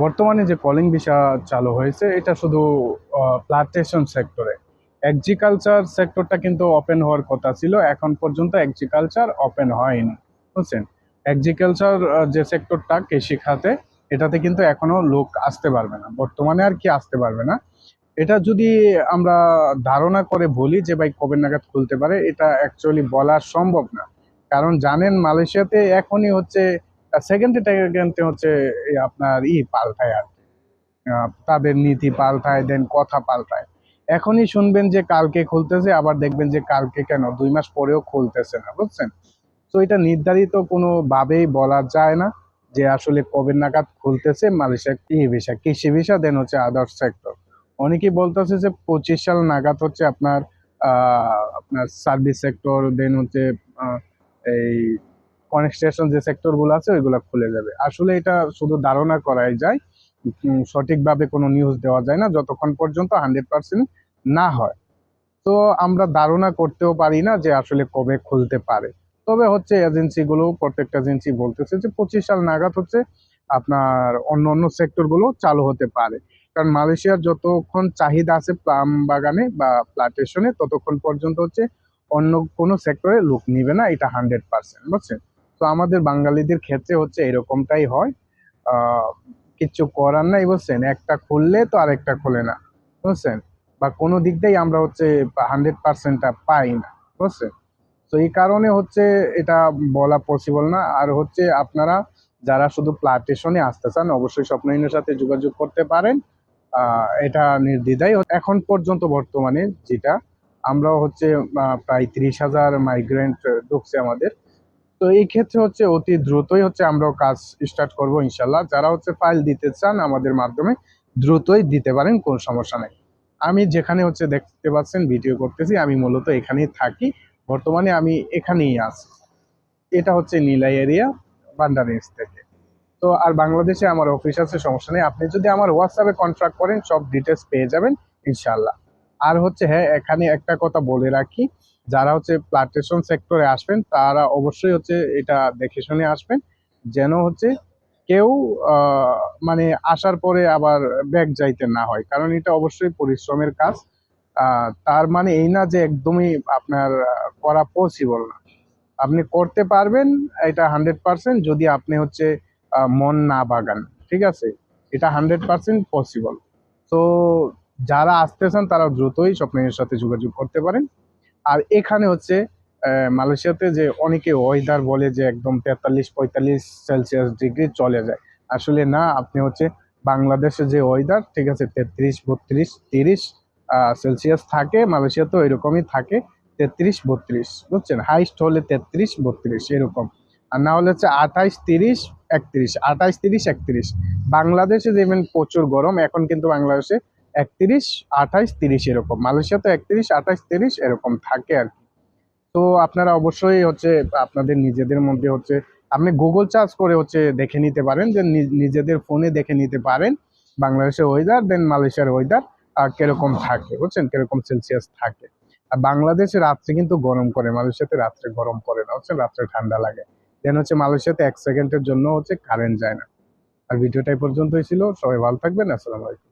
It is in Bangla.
বর্তমানে যে কলিং ভিসা চালু হয়েছে এটা শুধু প্লান্টেশন সেক্টরে। এগ্রিকালচার সেক্টরটা কিন্তু ওপেন হওয়ার কথা ছিল, এখন পর্যন্ত এগ্রিকালচার ওপেন হয়নি, বুঝছেন। এগ্রিকালচার যে সেক্টরটা কৃষি খাতে, এটাতে কিন্তু এখনো লোক আসতে পারবে না, বর্তমানে আর কি আসতে পারবে না। এটা যদি আমরা ধারণা করে বলি যে ভাই কবে নাগাদ খুলতে পারে, এটা অ্যাকচুয়ালি বলা সম্ভব না। কারণ জানেন মালয়েশিয়াতে এখনই হচ্ছে সেকেন্ডে সেকেন্ডে হচ্ছে আপনার পাল্টায় আর কি। তাদের নীতি পাল্টায়, দেন কথা পাল্টায়। এখনই শুনবেন যে কালকে খুলতেছে, আবার দেখবেন যে কালকে কেন 2 মাস পরেও খুলতেছে না, বুঝছেন। তো এটা নির্ধারিত কোনো ভাবেই বলা যায় না যে আসলে কবে নাগাদ খুলতেছে মালয়েশিয়া ভিসা, কৃষি ভিসা, দেন হচ্ছে আদার্স সেক্টর। অনেকেই বলতেছে যে 25 সাল নাগাদ হচ্ছে আপনার সার্ভিস সেক্টর, দেন হচ্ছে আহ, এই কনস্ট্রাকশন যে সেক্টর গুলো আছে ওইগুলো খুলে যাবে। আসলে এটা শুধু ধারণা করাই যায়, সঠিকভাবে কোনো নিউজ দেওয়া যায় না যতক্ষণ পর্যন্ত 100% না হয়। তো আমরা ধারণা করতেও পারি না যে আসলে কবে খুলতে পারে। তবে হচ্ছে এজেন্সিগুলো, প্রত্যেকটা এজেন্সি বলতেছে যে 25 সাল নাগাদ হচ্ছে আপনার অন্য অন্য সেক্টর গুলো চালু হতে পারে। কারণ মালয়েশিয়ার যতক্ষণ চাহিদা আছে প্লাম বাগানে বা প্লান্টেশনে, ততক্ষণ পর্যন্ত হচ্ছে অন্য কোনো সেক্টরে লোক নিবে না, এটা 100%, বুঝছেন। তো আমাদের বাঙালিদের ক্ষেত্রে হচ্ছে এরকমটাই হয়। আহ কিচ্ছু করার নাই, বুঝছেন, একটা খুললে তো আরেকটা খুলে না, বুঝছেন। বা কোনো দিক দিয়েই আমরা হচ্ছে 100%টা পাই না, বুঝছেন। তো এই কারণে হচ্ছে এটা বলা পসিবল না। আর হচ্ছে আপনারা যারা শুধু প্লান্টেশনে আসতে চান, অবশ্যই স্বপ্নহীনের সাথে যোগাযোগ করতে পারেন। এটা নির্দ্বিধায় এখন পর্যন্ত বর্তমানে যেটা আমরা হচ্ছে প্রায় 30,000 মাইগ্রেন্ট ঢুকছে আমাদের। তো এই ক্ষেত্রে হচ্ছে অতি দ্রুতই হচ্ছে আমরাও কাজ স্টার্ট করব ইনশাল্লাহ। যারা হচ্ছে ফাইল দিতে চান আমাদের মাধ্যমে, দ্রুতই দিতে পারেন, কোনো সমস্যা নেই। আমি যেখানে হচ্ছে দেখতে পাচ্ছেন ভিডিও করতেছি, আমি মূলত এখানেই থাকি। বর্তমানে আমি এখানেই আছি। এটা হচ্ছে নীলাই এরিয়া, বান্ডারিস থেকে। তো আর বাংলাদেশে আমার অফিস আছে, সমস্যা নেই। আপনি যদি আমার হোয়াটসঅ্যাপে কন্ট্যাক্ট করেন সব ডিটেলস পেয়ে যাবেন ইনশাল্লাহ। আর হচ্ছে হ্যাঁ, এখানে একটা কথা বলে রাখি, যারা হচ্ছে প্লান্টেশন সেক্টরে আসবেন তারা অবশ্যই হচ্ছে এটা দেখে শুনে আসবেন, যেন হচ্ছে কেউ আহ, মানে আসার পরে আবার ব্যাক যাইতে না হয়, কারণ এটা অবশ্যই পরিশ্রমের কাজ। তার মানে এই না যে একদমই আপনার করা পসিবল না। আপনি করতে পারবেন এটা 100%, যদি আপনি হচ্ছে মন না বাগান, ঠিক আছে। এটা 100% পসিবল। তো যারা আসতেছেন তারা দ্রুতই স্বপ্নের সাথে যোগাযোগ করতে পারেন। আর এখানে হচ্ছে মালয়েশিয়াতে যে অনেকে ওয়েদার বলে যে একদম 43-45 ডিগ্রি চলে যায়, আসলে না। আপনি হচ্ছে বাংলাদেশে যে ওয়েদার, ঠিক আছে, 33, 32, 30 সেলসিয়াস থাকে, মালয়েশিয়াতেও এরকমই থাকে। 33, 32, বুঝছেন, হাইস্ট হলে 33, 32 এরকম। আর না হলে হচ্ছে 28, 30, 31, 28, 30, 31। বাংলাদেশে যেমন প্রচুর গরম, এখন কিন্তু বাংলাদেশে 31, 28, 30 এরকম। মালয়েশিয়াতে 31, 28, 30 এরকম থাকে আর কি। তো আপনারা অবশ্যই হচ্ছে আপনাদের নিজেদের মধ্যে হচ্ছে আপনি গুগল সার্চ করে হচ্ছে দেখে নিতে পারেন, যে নিজেদের ফোনে দেখে নিতে পারেন বাংলাদেশের ওয়েদার, দেন মালয়েশিয়ার ওয়েদার কিরকম থাকে, বুঝছেন, কিরকম সেলসিয়াস থাকে। আর বাংলাদেশে রাত্রে কিন্তু গরম করে, মালয়েশিয়াতে রাত্রে গরম করে না, হচ্ছে রাত্রে ঠান্ডা লাগে। দেন হচ্ছে মালয়েশিয়াতে 1 সেকেন্ডের জন্য হচ্ছে কারেন্ট যায় না। আর ভিডিওটা এই পর্যন্তই ছিল, সবাই ভালো থাকবেন, আসসালামু আলাইকুম।